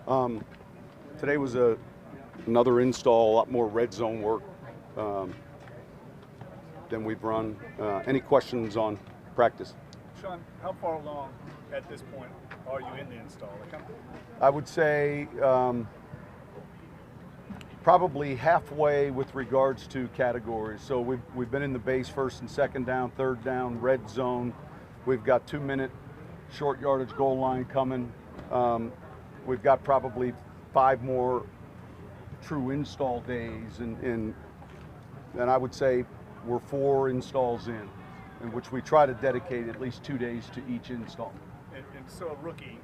Um, Today was another install, a lot more red zone work um, than we've run. Any questions on practice? Sean, how far along at this point are you in the install? I would say probably halfway with regards to categories. So we've been in the base first and second down, third down, red zone. We've got 2-minute short yardage goal line coming. We've got probably 5 more true install days, and I would say we're 4 installs in which we try to dedicate at least 2 days to each install. And so a rookie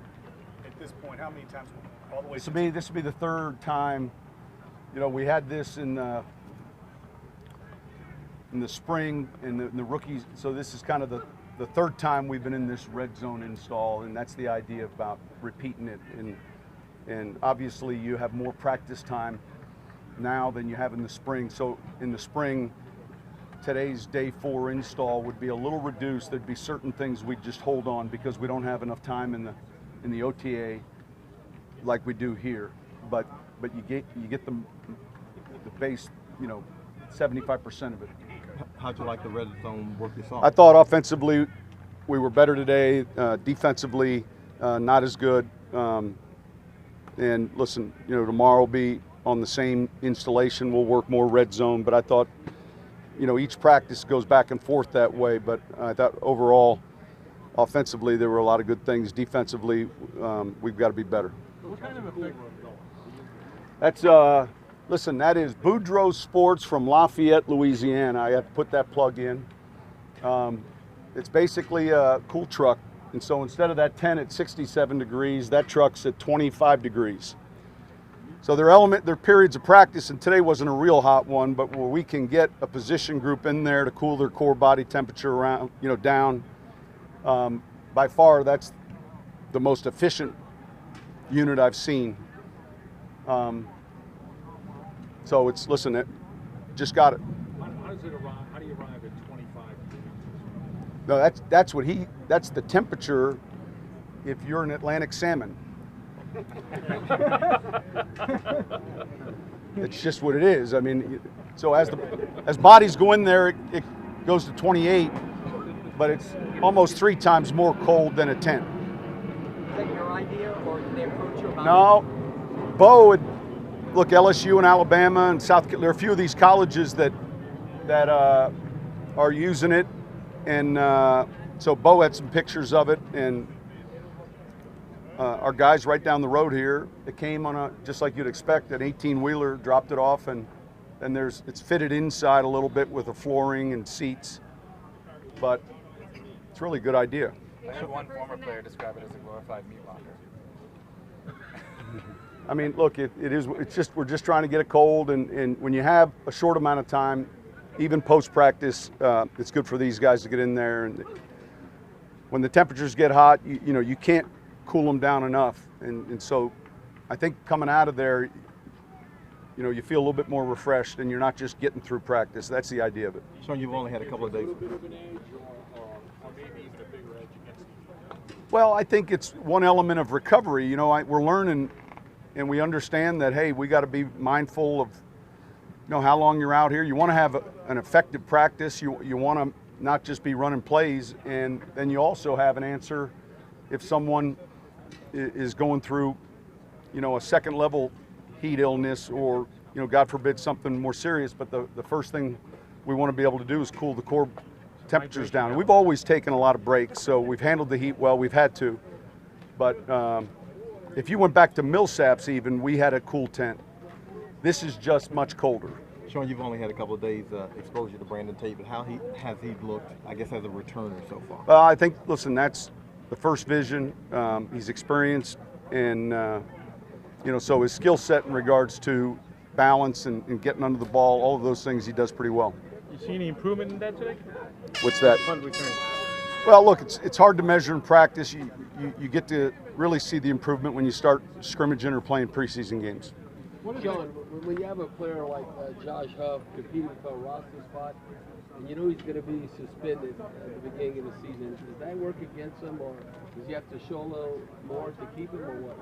at this point, how many times all the way? This will be the third time. You know, we had this in the spring in the rookies, so this is kind of the third time we've been in this red zone install, and that's the idea about repeating it. And obviously you have more practice time now than you have in the spring. So in the spring, today's day 4 install would be a little reduced. There'd be certain things we'd just hold on because we don't have enough time in the OTA like we do here. But you get the base, 75% of it. How'd you like the red zone work you saw? I thought offensively we were better today. Defensively, not as good. And listen, tomorrow will be on the same installation. We'll work more red zone, but I thought, each practice goes back and forth that way. But I thought overall, offensively, there were a lot of good things. Defensively, we've got to be better. What kind of effect? That's listen, that is Boudreaux Sports from Lafayette, Louisiana. I have to put that plug in. It's basically a cool truck. And so instead of that 10 at 67 degrees, that truck's at 25 degrees. So there are periods of practice, and today wasn't a real hot one, but where we can get a position group in there to cool their core body temperature around, down. By far, that's the most efficient unit I've seen. So listen, it just got it. How do you arrive at 25 degrees? No, that's the temperature if you're an Atlantic salmon. It's just what it is. I mean, so as bodies go in there, it goes to 28, but it's almost 3 times more cold than a 10. Is that your idea, or did they approach you about No, Bo look, LSU and Alabama and South Carolina, there are a few of these colleges that are using it, and so Bo had some pictures of it, and our guys right down the road here, it came on just like you'd expect, an 18-wheeler, dropped it off, and it's fitted inside a little bit with a flooring and seats, but it's really a good idea. I heard one former player describe it as a glorified meat locker. I mean, look, we're just trying to get it cold, and when you have a short amount of time, even post-practice, it's good for these guys to get in there. And when the temperatures get hot, you can't cool them down enough. And so I think coming out of there, you feel a little bit more refreshed, and you're not just getting through practice. That's the idea of it. So you've only had a couple of days. Well, I think it's one element of recovery. We're learning, and we understand that, hey, we got to be mindful of, how long you're out here. You want to have an effective practice. You want to not just be running plays, and then you also have an answer if someone is going through, a second level heat illness or, God forbid, something more serious. But the first thing we want to be able to do is cool the core temperatures down. We've always taken a lot of breaks, so we've handled the heat well. We've had to. But if you went back to Millsaps even, we had a cool tent. This is just much colder. Sean, you've only had a couple of days exposure to Brandon Tate, but how has he looked, I guess, as a returner so far? I think, listen, that's the first vision. He's experienced, and so his skill set in regards to balance and getting under the ball, all of those things he does pretty well. You see any improvement in that today? What's that? Punt return. Well, look, it's hard to measure in practice. You get to really see the improvement when you start scrimmaging or playing preseason games. John, when you have a player like Josh Huff competing for a roster spot, and you know he's going to be suspended at the beginning of the season, does that work against him, or does he have to show a little more to keep him, or what?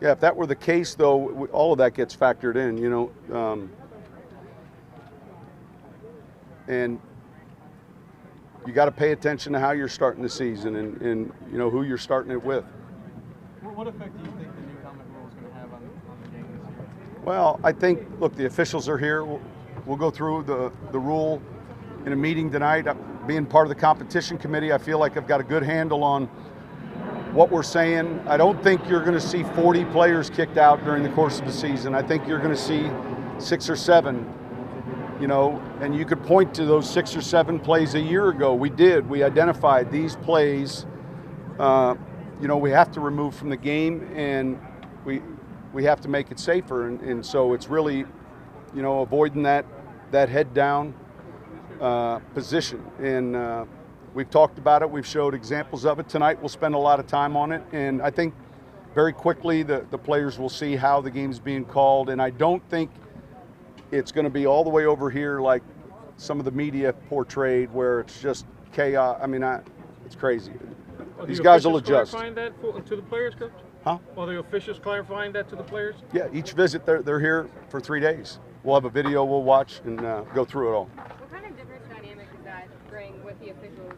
Yeah, if that were the case, though, all of that gets factored in, you know. And you got to pay attention to how you're starting the season and you know who you're starting it with. What effect do you think the new helmet rule is going to have on the game this year? Well, I think, look, the officials are here. We'll go through the rule in a meeting tonight. Being part of the competition committee, I feel like I've got a good handle on what we're saying. I don't think you're going to see 40 players kicked out during the course of the season. I think you're going to see 6 or 7, you know, and you could point to those 6 or 7 plays a year ago. We identified these plays, you know, we have to remove from the game, and we have to make it safer. And so it's really, you know, avoiding that head down position. And we've talked about it. We've showed examples of it. Tonight we'll spend a lot of time on it. And I think very quickly the players will see how the game's being called. And I don't think it's going to be all the way over here like some of the media portrayed, where it's just chaos. I mean, it's crazy. These guys will adjust. Clarifying that to the players, Coach? Huh? Are the officials clarifying that to the players? Yeah, each visit they're here for 3 days. We'll have a video we'll watch and go through it all. What kind of different dynamic does that bring with the officials?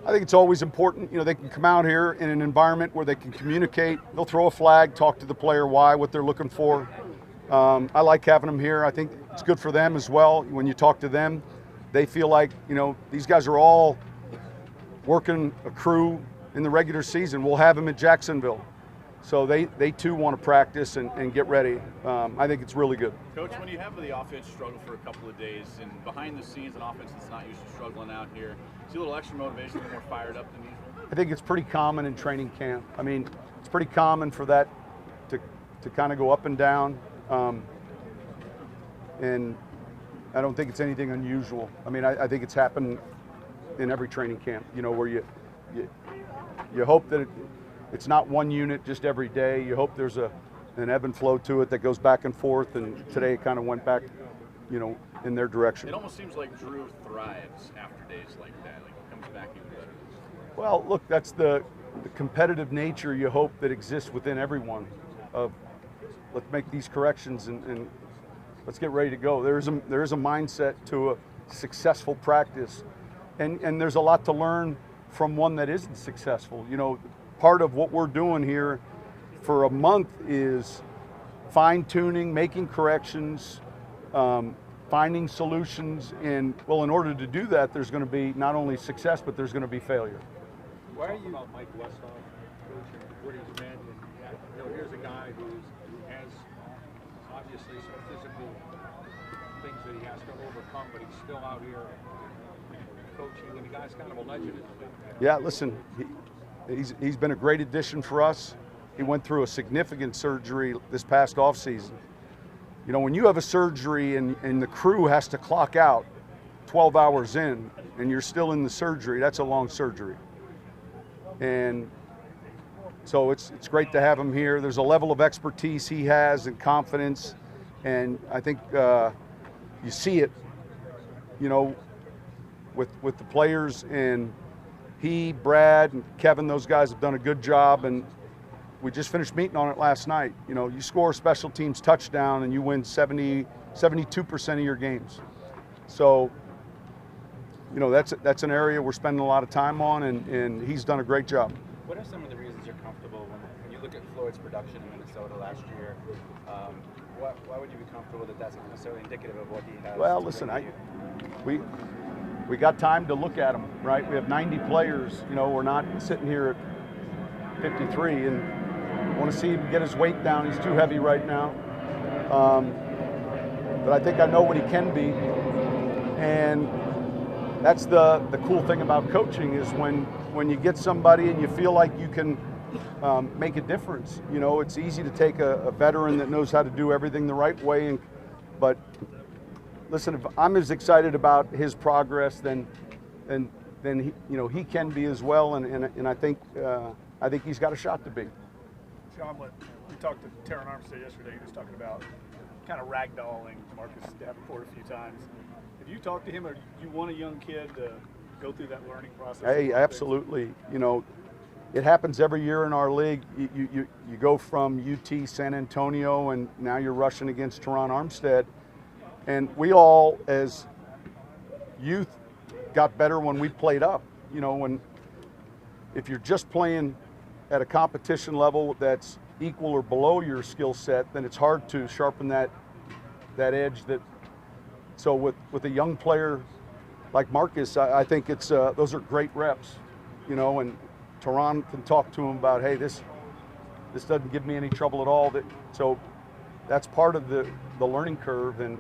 I think it's always important. You know, they can come out here in an environment where they can communicate. They'll throw a flag, talk to the player why, what they're looking for. I like having them here. I think it's good for them as well. When you talk to them, they feel like, you know, these guys are all working a crew in the regular season. We'll have them at Jacksonville. So they too want to practice and get ready. I think it's really good. Coach, when you have the offense struggle for a couple of days, and behind the scenes an offense that's not used to struggling out here, see a little extra motivation, a little more fired up than usual? I think it's pretty common in training camp. I mean, it's pretty common for that to kind of go up and down. And I don't think it's anything unusual. I mean, I think it's happened in every training camp, you know, where you hope that it's not one unit just every day. You hope there's an ebb and flow to it that goes back and forth, and today it kind of went back, you know, in their direction. It almost seems like Drew thrives after days like that, like he comes back even better. Well, look, that's the competitive nature you hope that exists within everyone of let's make these corrections and let's get ready to go. There is a mindset to a successful practice, and there's a lot to learn from one that isn't successful. You know, part of what we're doing here for a month is fine-tuning, making corrections, finding solutions, and well, in order to do that, there's going to be not only success, but there's going to be failure. Why are you about Mike Westhoff, Coach, and what he's meant? And you know, here's a guy who has obviously some physical things that he has to overcome, but he's still out here coaching, and the guy's kind of a legend in the league. Yeah, listen, he's been a great addition for us. He went through a significant surgery this past offseason. You know, when you have a surgery and the crew has to clock out 12 hours in and you're still in the surgery, that's a long surgery. And so it's great to have him here. There's a level of expertise he has and confidence, and I think you see it, you know, with the players, and he, Brad, and Kevin, those guys have done a good job, and we just finished meeting on it last night. You know, you score a special teams touchdown and you win 72% of your games. So, you know, that's an area we're spending a lot of time on, and he's done a great job. What are some of the reasons you're comfortable when you look at Floyd's production in Minnesota last year? Why would you be comfortable that that's not necessarily indicative of what he has? Well, listen, we got time to look at them, right? We have 90 players. You know, we're not sitting here at 53, and I want to see him get his weight down. He's too heavy right now. But I think I know what he can be, and that's the cool thing about coaching is when you get somebody and you feel like you can make a difference. You know, it's easy to take a veteran that knows how to do everything the right way, but listen, if I'm as excited about his progress, then he, you know, he can be as well, and I think he's got a shot to be. Sean, we talked to Terran Armstead yesterday. He was talking about kind of ragdolling Marcus Davenport a few times. Have you talked to him, or you want a young kid to go through that learning process? Hey, absolutely. You know, it happens every year in our league. You go from UT San Antonio, and now you're rushing against Teron Armstead. And we all, as youth, got better when we played up. You know, if you're just playing at a competition level that's equal or below your skill set, then it's hard to sharpen that edge. So with a young player like Marcus, I think it's those are great reps. You know, and Teron can talk to him about, hey, this doesn't give me any trouble at all. So that's part of the learning curve, and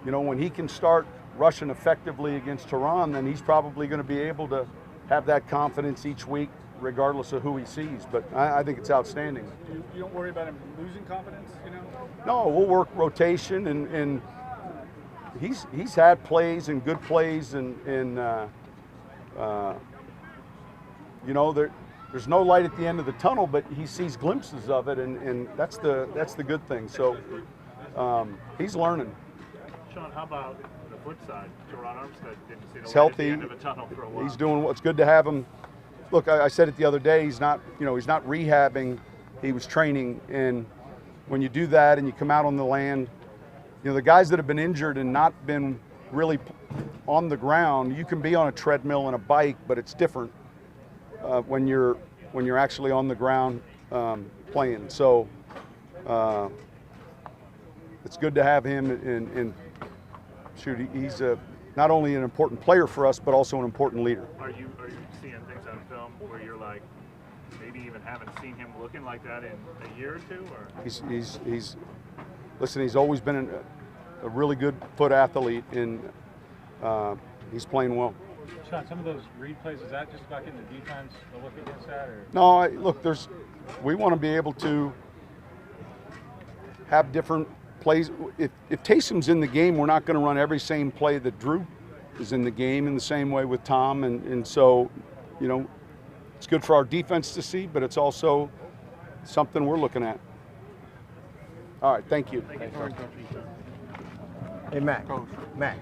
you know, when he can start rushing effectively against Teron, then he's probably going to be able to have that confidence each week, regardless of who he sees. But I think it's outstanding. You don't worry about him losing confidence, you know? No, we'll work rotation, and he's had plays and good plays, and you know, there's no light at the end of the tunnel, but he sees glimpses of it, and that's the good thing. So he's learning. Sean, how about the flip side? Teron Armstead didn't see the light healthy. at the end of the tunnel for a while. He's doing what's good to have him. Look, I said it the other day. He's not rehabbing. He was training, and when you do that and you come out on the land, you know, the guys that have been injured and not been really on the ground, you can be on a treadmill and a bike, but it's different when you're actually on the ground playing. So it's good to have him, and shoot, he's not only an important player for us, but also an important leader. Are you seeing things on film where you're like, maybe even haven't seen him looking like that in a year or two? Or He's always been a really good foot athlete, and he's playing well. Sean, some of those read plays, is that just about getting the defense to look against that? Or? No, look, we want to be able to have different plays. If Taysom's in the game, we're not going to run every same play that Drew is in the game in the same way with Tom. And so, you know, it's good for our defense to see, but it's also something we're looking at. All right, thank you. Hey, Mac. Mac.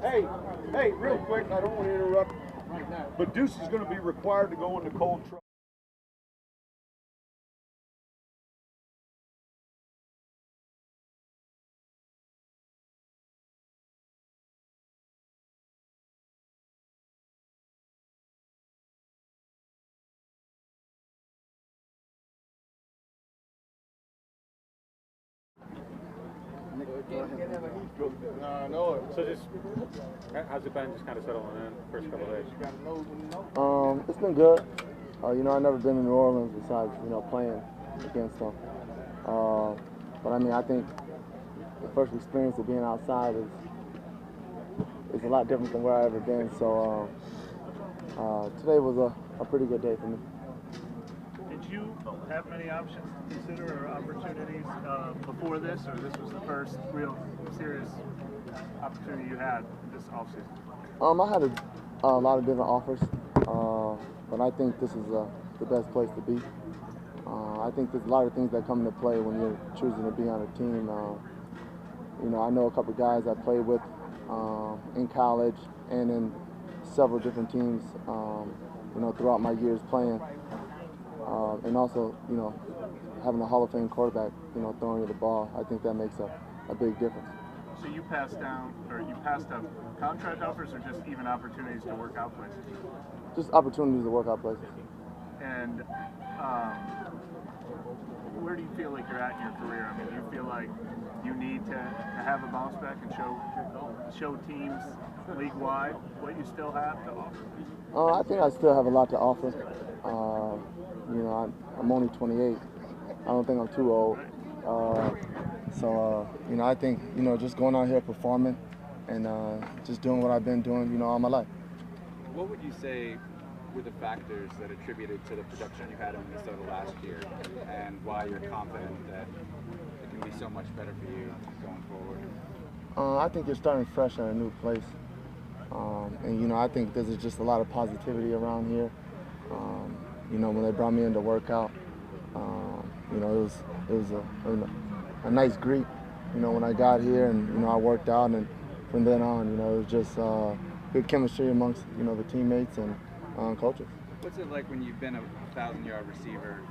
Hey, real quick, I don't want to interrupt, but Deuce is going to be required to go into cold trouble. So just, how's it been just kind of settling in the first couple of days? It's been good. You know, I've never been in New Orleans besides, you know, playing against them. But I mean, I think the first experience of being outside is a lot different than where I've ever been. So today was a pretty good day for me. Did you have many options to consider or opportunities before this, or this was the first real serious opportunity you had this offseason? I had a lot of different offers, but I think this is the best place to be. I think there's a lot of things that come into play when you're choosing to be on a team. You know, I know a couple of guys I played with in college and in several different teams, you know, throughout my years playing. And also, you know, having a Hall of Fame quarterback, you know, throwing you the ball, I think that makes a big difference. So you passed up contract offers, or just even opportunities to work out places? Just opportunities to work out places. And where do you feel like you're at in your career? I mean, do you feel like you need to have a bounce back and show teams league-wide what you still have to offer? I think I still have a lot to offer. You know, I'm only 28. I don't think I'm too old. So, you know, I think, you know, just going out here performing and just doing what I've been doing, you know, all my life. What would you say were the factors that attributed to the production you had in Minnesota last year, and why you're confident that it can be so much better for you going forward? I think you're starting fresh at a new place. And I think there's just a lot of positivity around here. When they brought me in to work out, it was a nice greet, when I got here, and, I worked out, and from then on, it was just good chemistry amongst, the teammates and coaches. What's it like when you've been a 1,000-yard receiver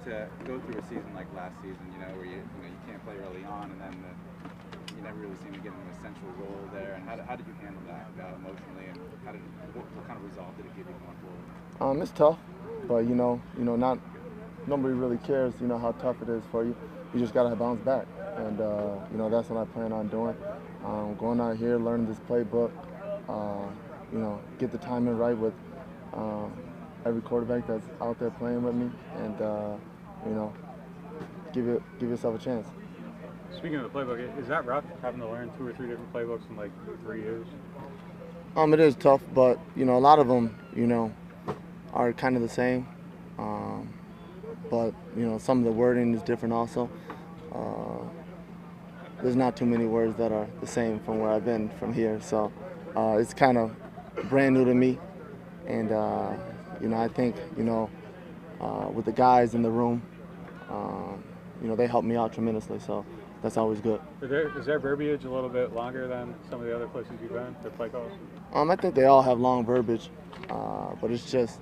to go through a season like last season, where you can't play early on, and then you never really seem to get an essential role there? And how did you handle that emotionally, and what kind of resolve did it give you going forward? It's tough, but nobody really cares, how tough it is for you. You just gotta bounce back, and that's what I plan on doing. Going out here, learning this playbook, get the timing right with every quarterback that's out there playing with me, and give yourself a chance. Speaking of the playbook, is that rough, having to learn 2 or 3 different playbooks in like 3 years? It is tough, but a lot of them, are kind of the same. But some of the wording is different also. There's not too many words that are the same from where I've been from here, so it's kind of brand new to me. And I think with the guys in the room, they help me out tremendously. So that's always good. Is their verbiage a little bit longer than some of the other places you've been, their play calls? I think they all have long verbiage, but it's just,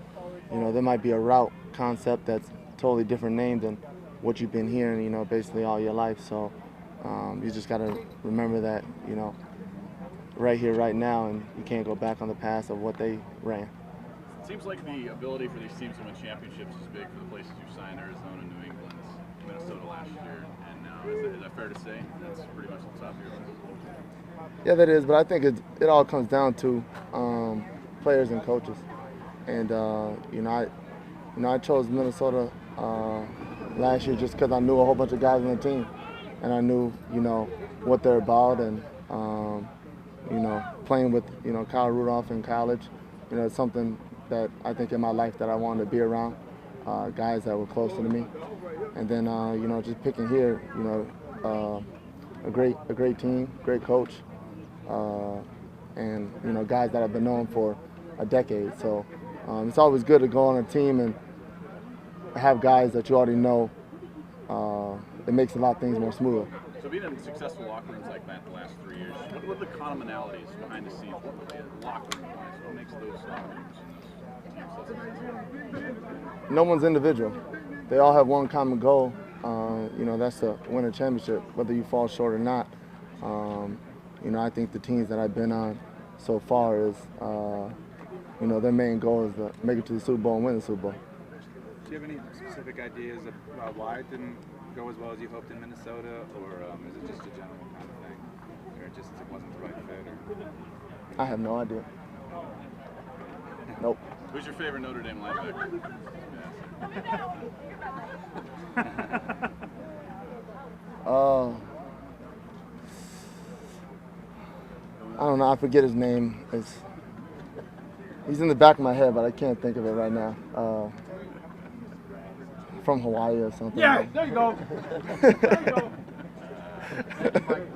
there might be a route concept that's totally different name than what you've been hearing, basically all your life. So you just got to remember that, right here, right now, and you can't go back on the past of what they ran. It seems like the ability for these teams to win championships is big for the places you've signed: Arizona, New England, Minnesota last year, and now. Is that fair to say? That's pretty much the top of your list. Yeah, that is, but I think it all comes down to players and coaches. And I chose Minnesota last year just because I knew a whole bunch of guys on the team, and I knew what they're about, and playing with Kyle Rudolph in college, it's something that I think in my life that I wanted to be around, guys that were closer to me, and then just picking here, a great team, great coach, and guys that I've been knowing for a decade. So it's always good to go on a team and have guys that you already know. It makes a lot of things more smooth. So being in successful locker rooms like that the last 3 years, what are the commonalities behind the scenes? What locker room wise? What makes those locker rooms and those teams so successful? No one's individual. They all have one common goal. That's to win a championship, whether you fall short or not. I think the teams that I've been on so far is, their main goal is to make it to the Super Bowl and win the Super Bowl. Do you have any specific ideas about why it didn't go as well as you hoped in Minnesota, or is it just a general kind of thing, or it wasn't the right fit? Or? I have no idea. Nope. Who's your favorite Notre Dame linebacker? I don't know. I forget his name. He's in the back of my head, but I can't think of it right now. From Hawaii or something. Yeah, there you go. There you go.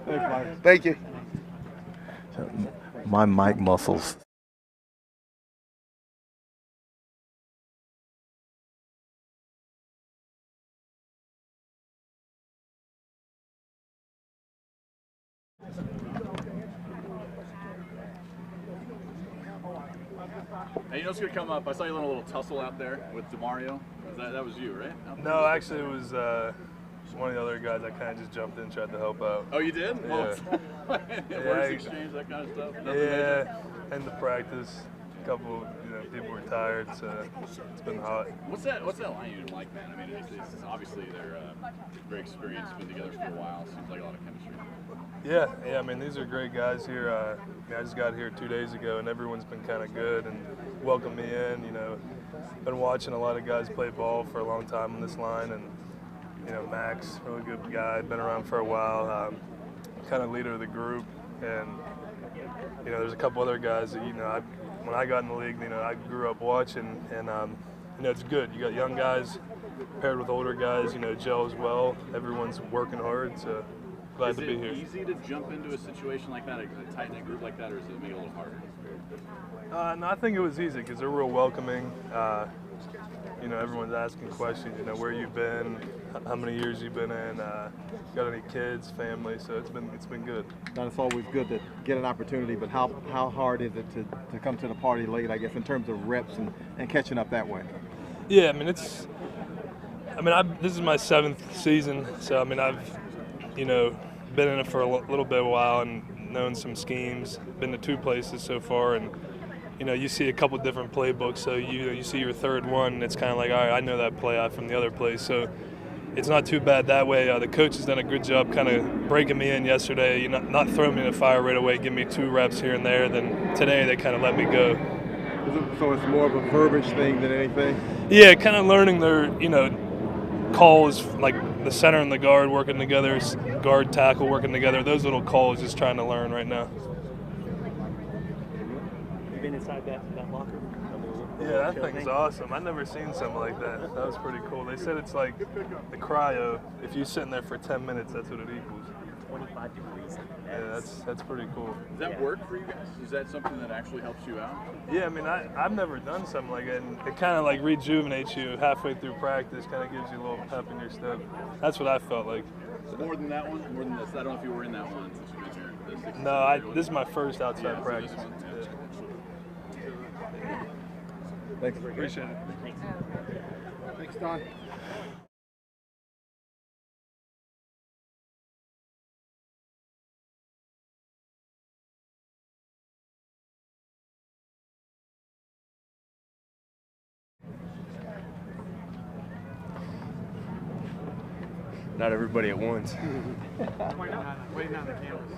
Thanks, Mike. Thank you. My mic muscles. Hey, what's going to come up? I saw you in a little tussle out there with DeMario. That was you, right? No, actually it was one of the other guys. I kind of just jumped in and tried to help out. Oh, you did? Yeah. Words exchange, that kind of stuff? Nothing yeah, major? and the practice. A couple, people were tired, so it's been hot. What's that line unit like, man? I mean, it's obviously they're very experienced, been together for a while. Seems like a lot of chemistry. Yeah. I mean, these are great guys here. I just got here 2 days ago, and everyone's been kind of good and welcomed me in. Been watching a lot of guys play ball for a long time on this line, and Max, really good guy, been around for a while, kind of leader of the group, and there's a couple other guys that when I got in the league, you know, I grew up watching, and you know, it's good. You got young guys paired with older guys, you know, gel as well. Everyone's working hard, so glad to be here. Is it easy to jump into a situation like that, a tight-knit group like that, or does it make it a little harder? No, I think it was easy because they're real welcoming. You know, everyone's asking questions, you know, where you've been, how many years you've been in, got any kids, family, so it's been good. Now, it's always good to get an opportunity, but how hard is it to come to the party late, I guess, in terms of reps and catching up that way? Yeah, I mean, this is my 7th season, so I mean, I've, you know, been in it for a little bit of a while and known some schemes, been to 2 places so far, and you know, you see a couple different playbooks, so you see your third one, and it's kind of like, all right, I know that play out from the other place, so it's not too bad that way. The coach has done a good job kind of breaking me in yesterday, you know, not throwing me in the fire right away, give me 2 reps here and there. Then today they kind of let me go. So it's more of a verbiage thing than anything? Yeah, kind of learning their, you know, calls, like the center and the guard working together, guard tackle working together, those little calls, just trying to learn right now. You been inside that locker room? Yeah, that thing's awesome. I've never seen something like that. That was pretty cool. They said it's like the cryo. If you sit in there for 10 minutes, that's what it equals. 25 degrees. Yeah, that's pretty cool. Does that work for you guys? Is that something that actually helps you out? Yeah, I mean, I've never done something like that, and it kind of like rejuvenates you halfway through practice, kind of gives you a little pep in your step. That's what I felt like. More than that one? More than this? I don't know if you were in that one since you've been here. No, this is my first outside practice. Thanks. Appreciate it. Thanks, Don. Not everybody at once. Waiting on the cameras.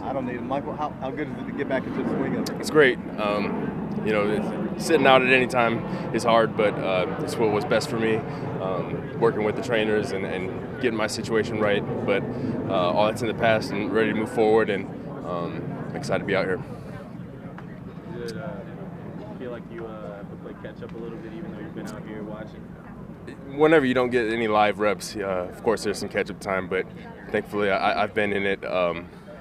I don't need it. Michael, how good is it to get back into the swing of it? It's great. You know, sitting out at any time is hard, but it's what was best for me. Working with the trainers and getting my situation right, but all that's in the past and ready to move forward, and excited to be out here. Did you feel like you have to play catch up a little bit, even though you've been out here watching? Whenever you don't get any live reps, of course there's some catch-up time, but thankfully I've been in it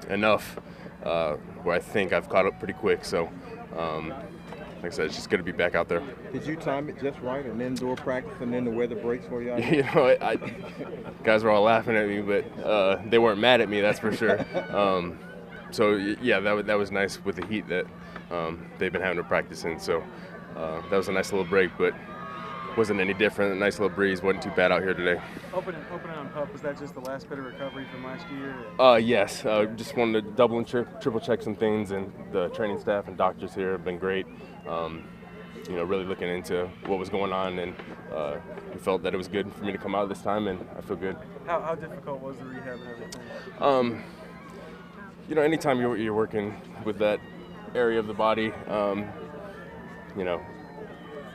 enough where I think I've caught up pretty quick. So, like I said, it's just good to be back out there. Did you time it just right, an indoor practice, and then the weather breaks for you? You know, guys were all laughing at me, but they weren't mad at me, that's for sure. So, yeah, that was nice with the heat that they've been having to practice in. So that was a nice little break, but wasn't any different. A nice little breeze. Wasn't too bad out here today. Opening on pup, was that just the last bit of recovery from last year? Yes. Just wanted to double and triple check some things, and the training staff and doctors here have been great. You know, really looking into what was going on, and we felt that it was good for me to come out this time, and I feel good. How difficult was the rehab and everything? You know, anytime you're working with that area of the body, you know,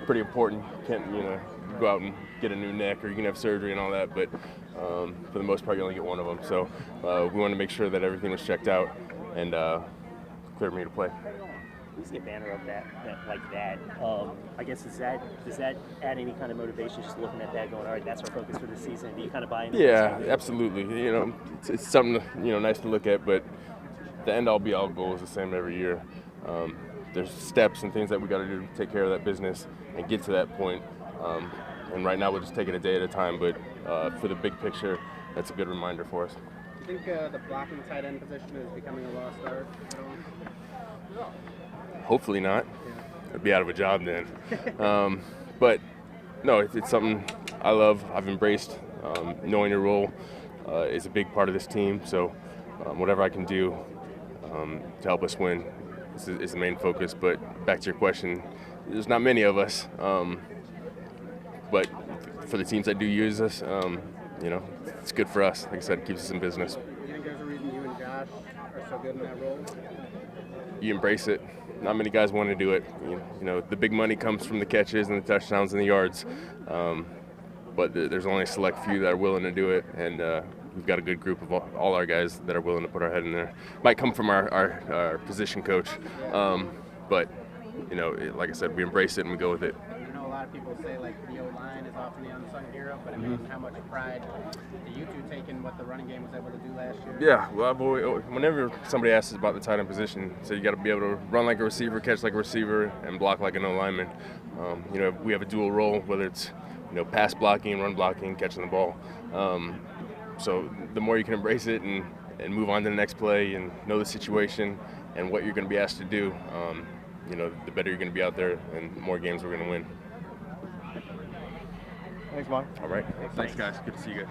pretty important. You can't, you know, go out and get a new neck, or you can have surgery and all that, but for the most part you only get one of them. So we wanted to make sure that everything was checked out and cleared me to play. You see a banner of that like that. I guess does that add any kind of motivation, just looking at that, going, all right, that's our focus for the season? Do you kind of buy into Yeah, absolutely. You know, it's something, you know, nice to look at, but the end-all be-all goal is the same every year. There's steps and things that we got to do to take care of that business and get to that point. And right now we'll just take it a day at a time, but for the big picture, that's a good reminder for us. Do you think the blocking tight end position is becoming a lost art at all? Hopefully not. I'd be out of a job then. But no, it's something I love. I've embraced. Knowing your role is a big part of this team. So whatever I can do to help us win is the main focus. But back to your question, there's not many of us. But for the teams that do use us, you know, it's good for us. Like I said, it keeps us in business. Do you think there's a reason you and Josh are so good in that role? You embrace it. Not many guys want to do it. You know, the big money comes from the catches and the touchdowns and the yards. But there's only a select few that are willing to do it, and we've got a good group of all our guys that are willing to put our head in there. Might come from our position coach, but you know, like I said, we embrace it and we go with it. I know a lot of people say like the O-line is often the unsung hero, but I mean, how much pride do you two take in what the running game was able to do last year? Yeah, well, whenever somebody asks us about the tight end position, so you got to be able to run like a receiver, catch like a receiver, and block like an O-lineman. You know, we have a dual role, whether it's pass blocking, run blocking, catching the ball. So the more you can embrace it and move on to the next play and know the situation and what you're going to be asked to do, the better you're going to be out there and the more games we're going to win. Thanks, Mike. All right. Thanks, guys. Good to see you guys.